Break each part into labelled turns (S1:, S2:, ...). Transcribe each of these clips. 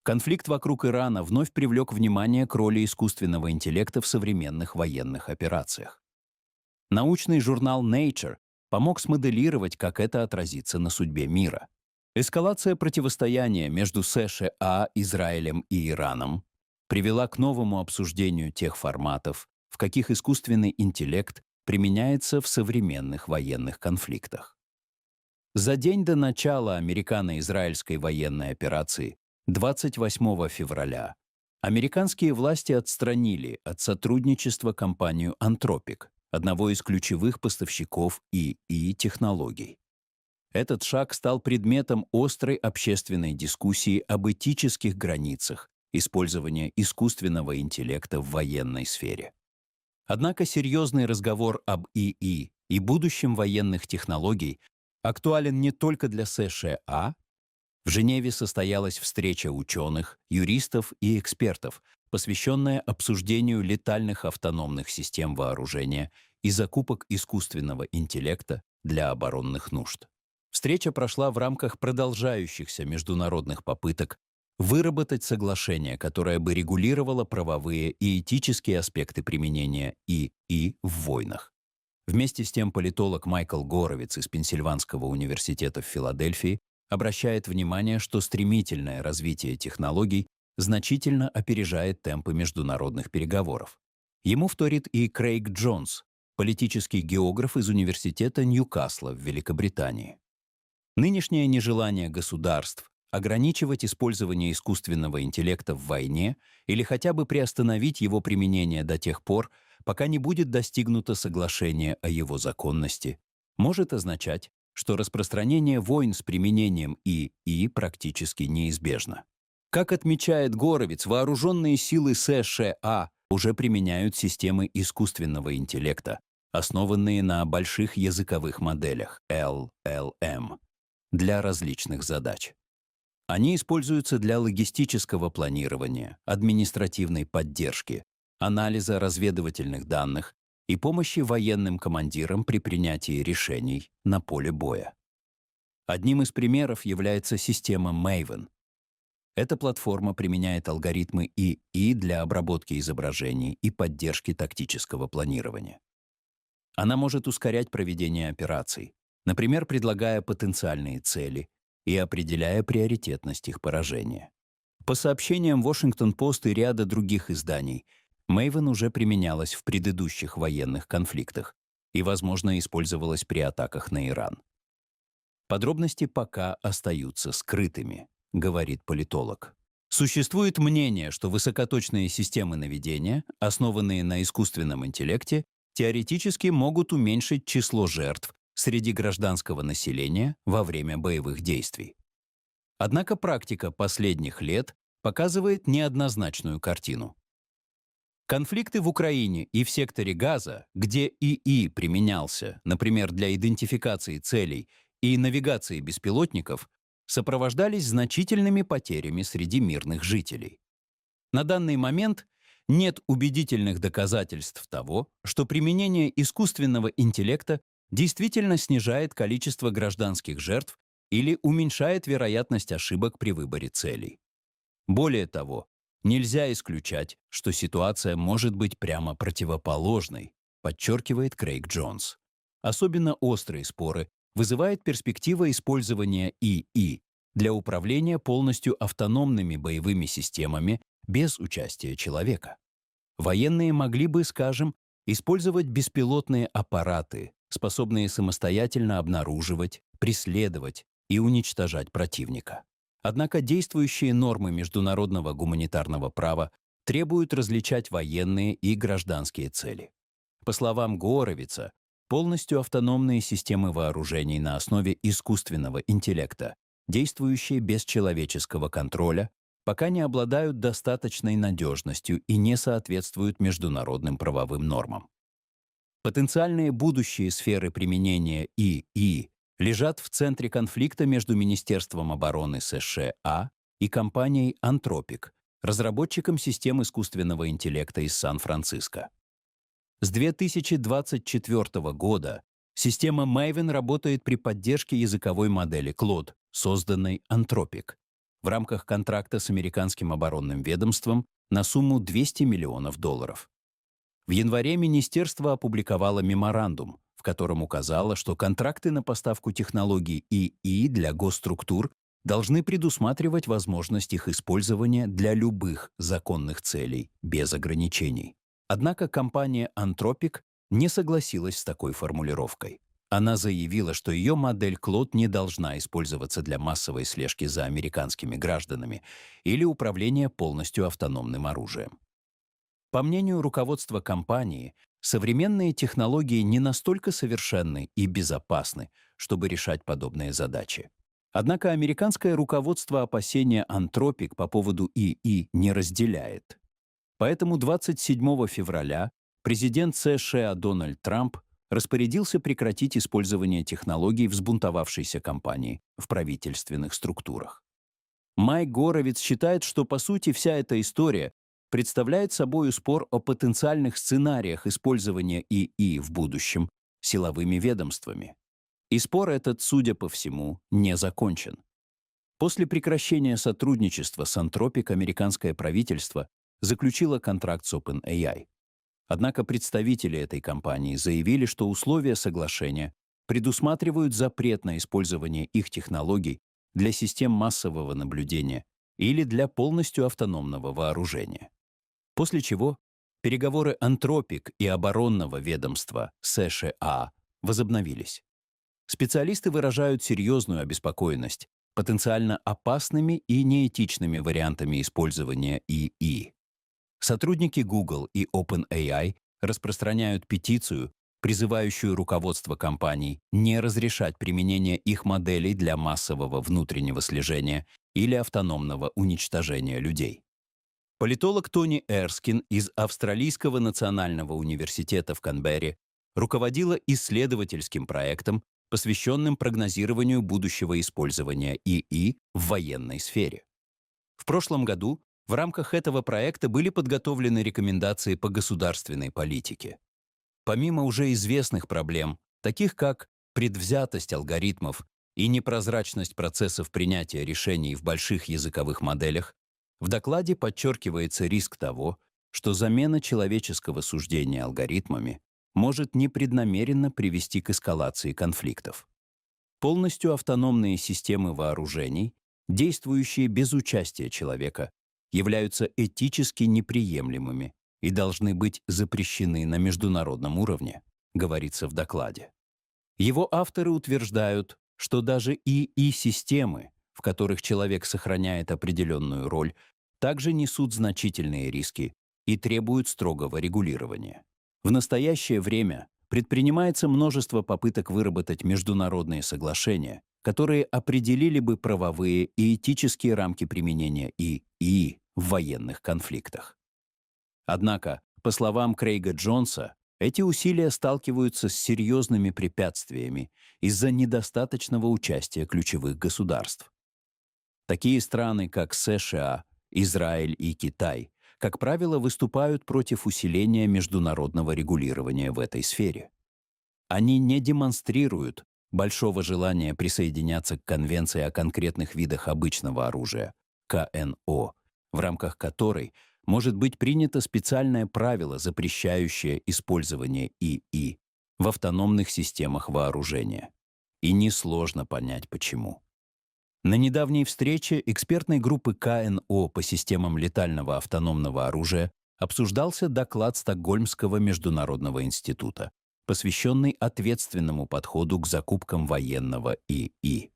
S1: Конфликт вокруг Ирана вновь привлек внимание к роли искусственного интеллекта в современных военных операциях. Научный журнал Nature помог смоделировать, как это отразится на судьбе мира. Эскалация противостояния между США, Израилем и Ираном привела к новому обсуждению тех форматов, в каких искусственный интеллект применяется в современных военных конфликтах. За день до начала американо-израильской военной операции, 28 февраля, американские власти отстранили от сотрудничества компанию Anthropic, одного из ключевых поставщиков ИИ-технологий. Этот шаг стал предметом острой общественной дискуссии об этических границах использования искусственного интеллекта в военной сфере. Однако серьезный разговор об ИИ и будущем военных технологий актуален не только для США. В Женеве состоялась встреча ученых, юристов и экспертов, посвященная обсуждению летальных автономных систем вооружения и закупок искусственного интеллекта для оборонных нужд. Встреча прошла в рамках продолжающихся международных попыток выработать соглашение, которое бы регулировало правовые и этические аспекты применения ИИ в войнах. Вместе с тем политолог Майкл Горовиц из Пенсильванского университета в Филадельфии обращает внимание, что стремительное развитие технологий значительно опережает темпы международных переговоров. Ему вторит и Крейг Джонс, политический географ из Университета Ньюкасла в Великобритании. Нынешнее нежелание государств ограничивать использование искусственного интеллекта в войне или хотя бы приостановить его применение до тех пор, пока не будет достигнуто соглашение о его законности, может означать, что распространение войн с применением ИИ практически неизбежно. Как отмечает Горовиц, вооруженные силы США уже применяют системы искусственного интеллекта, основанные на больших языковых моделях LLM, для различных задач. Они используются для логистического планирования, административной поддержки, анализа разведывательных данных и помощи военным командирам при принятии решений на поле боя. Одним из примеров является система Maven. Эта платформа применяет алгоритмы ИИ для обработки изображений и поддержки тактического планирования. Она может ускорять проведение операций, например, предлагая потенциальные цели и определяя приоритетность их поражения. По сообщениям Washington Post и ряда других изданий, Maven уже применялась в предыдущих военных конфликтах и, возможно, использовалась при атаках на Иран. Подробности пока остаются скрытыми, говорит политолог. Существует мнение, что высокоточные системы наведения, основанные на искусственном интеллекте, теоретически могут уменьшить число жертв среди гражданского населения во время боевых действий. Однако практика последних лет показывает неоднозначную картину. Конфликты в Украине и в секторе Газа, где ИИ применялся, например, для идентификации целей и навигации беспилотников, сопровождались значительными потерями среди мирных жителей. На данный момент нет убедительных доказательств того, что применение искусственного интеллекта действительно снижает количество гражданских жертв или уменьшает вероятность ошибок при выборе целей. Более того, нельзя исключать, что ситуация может быть прямо противоположной, подчеркивает Крейг Джонс. Особенно острые споры вызывает перспектива использования ИИ для управления полностью автономными боевыми системами без участия человека. Военные могли бы, скажем, использовать беспилотные аппараты, способные самостоятельно обнаруживать, преследовать и уничтожать противника. Однако действующие нормы международного гуманитарного права требуют различать военные и гражданские цели. По словам Горовица, полностью автономные системы вооружений на основе искусственного интеллекта, действующие без человеческого контроля, пока не обладают достаточной надежностью и не соответствуют международным правовым нормам. Потенциальные будущие сферы применения ИИ лежат в центре конфликта между Министерством обороны США и компанией Anthropic, разработчиком систем искусственного интеллекта из Сан-Франциско. С 2024 года система Maven работает при поддержке языковой модели Claude, созданной Anthropic. в рамках контракта с американским оборонным ведомством на сумму $200 миллионов. В январе министерство опубликовало меморандум, в котором указало, что контракты на поставку технологий ИИ для госструктур должны предусматривать возможность их использования для любых законных целей, без ограничений. Однако компания Anthropic не согласилась с такой формулировкой. Она заявила, что ее модель Claude не должна использоваться для массовой слежки за американскими гражданами или управления полностью автономным оружием. По мнению руководства компании, современные технологии не настолько совершенны и безопасны, чтобы решать подобные задачи. Однако американское руководство опасения Anthropic по поводу ИИ не разделяет. Поэтому 27 февраля президент США Дональд Трамп распорядился прекратить использование технологий взбунтовавшейся компании в правительственных структурах. Майк Горовиц считает, что, по сути, вся эта история представляет собой спор о потенциальных сценариях использования ИИ в будущем силовыми ведомствами. И спор этот, судя по всему, не закончен. После прекращения сотрудничества с Anthropic американское правительство заключило контракт с OpenAI. Однако представители этой компании заявили, что условия соглашения предусматривают запрет на использование их технологий для систем массового наблюдения или для полностью автономного вооружения. После чего переговоры Anthropic и оборонного ведомства США возобновились. Специалисты выражают серьезную обеспокоенность потенциально опасными и неэтичными вариантами использования ИИ. Сотрудники Google и OpenAI распространяют петицию, призывающую руководство компаний не разрешать применение их моделей для массового внутреннего слежения или автономного уничтожения людей. Политолог Тони Эрскин из Австралийского национального университета в Канберре руководила исследовательским проектом, посвященным прогнозированию будущего использования ИИ в военной сфере. В прошлом году в рамках этого проекта были подготовлены рекомендации по государственной политике. Помимо уже известных проблем, таких как предвзятость алгоритмов и непрозрачность процессов принятия решений в больших языковых моделях, в докладе подчеркивается риск того, что замена человеческого суждения алгоритмами может непреднамеренно привести к эскалации конфликтов. Полностью автономные системы вооружений, действующие без участия человека, являются этически неприемлемыми и должны быть запрещены на международном уровне, говорится в докладе. Его авторы утверждают, что даже ИИ-системы, в которых человек сохраняет определенную роль, также несут значительные риски и требуют строгого регулирования. В настоящее время предпринимается множество попыток выработать международные соглашения, которые определили бы правовые и этические рамки применения ИИ в военных конфликтах. Однако, по словам Крейга Джонса, эти усилия сталкиваются с серьезными препятствиями из-за недостаточного участия ключевых государств. Такие страны, как США, Израиль и Китай, как правило, выступают против усиления международного регулирования в этой сфере. Они не демонстрируют большого желания присоединяться к Конвенции о конкретных видах обычного оружия, КНО, в рамках которой может быть принято специальное правило, запрещающее использование ИИ в автономных системах вооружения. И несложно понять, почему. На недавней встрече экспертной группы КНО по системам летального автономного оружия обсуждался доклад Стокгольмского международного института, посвященный ответственному подходу к закупкам военного ИИ.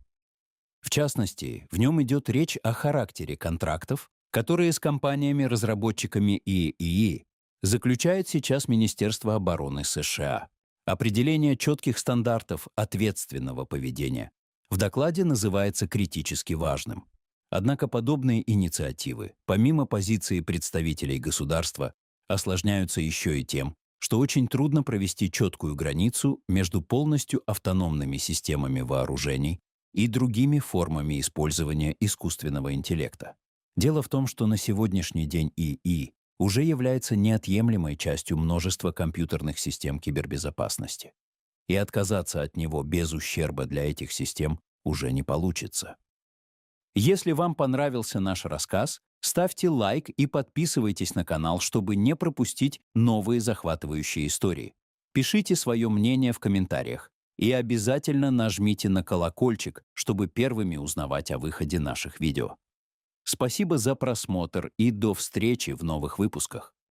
S1: В частности, в нем идет речь о характере контрактов, которые с компаниями-разработчиками ИИ заключает сейчас Министерство обороны США. Определение четких стандартов ответственного поведения в докладе называется критически важным. Однако подобные инициативы, помимо позиции представителей государства, осложняются еще и тем, что очень трудно провести четкую границу между полностью автономными системами вооружений и другими формами использования искусственного интеллекта. Дело в том, что на сегодняшний день ИИ уже является неотъемлемой частью множества компьютерных систем кибербезопасности. И отказаться от него без ущерба для этих систем уже не получится. Если вам понравился наш рассказ, ставьте лайк и подписывайтесь на канал, чтобы не пропустить новые захватывающие истории. Пишите свое мнение в комментариях и обязательно нажмите на колокольчик, чтобы первыми узнавать о выходе наших видео. Спасибо за просмотр и до встречи в новых выпусках.